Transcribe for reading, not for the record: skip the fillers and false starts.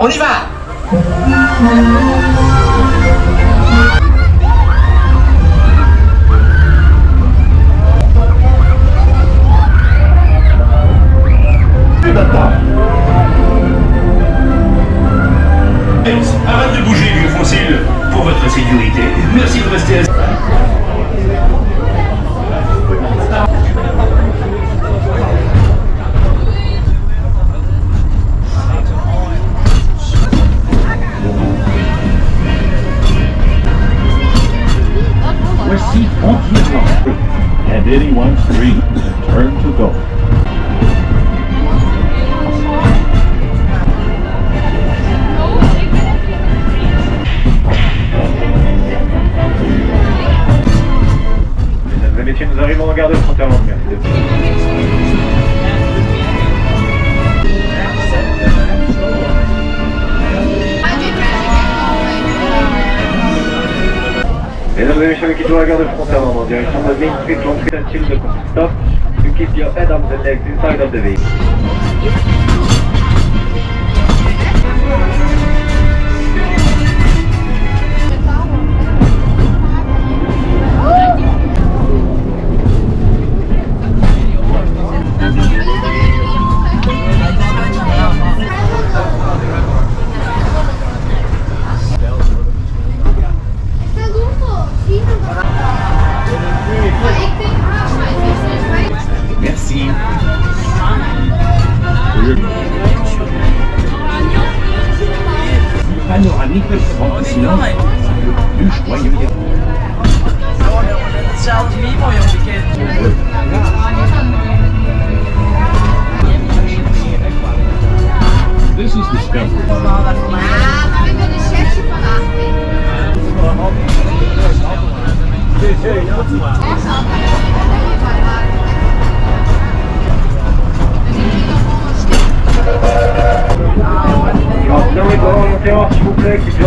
On y va! Arrête de bouger, vieux fossile, pour votre sécurité. Merci de rester assis. Voici entièrement. And anyone's dream turn to gold. Mesdames et messieurs, nous arrivons en gare de frontière. Merci. Mesdames et messieurs, we quittons la gare de frontière en direction de Main Street, l'entrée d'un chill de stop. You keep your head on the legs inside of the vehicle. Merci. Panoramique de silence, le plus joyeux des This is discovery. Maar we kunnen een sessie van achter. Attention les grands, s'il vous plaît, qui se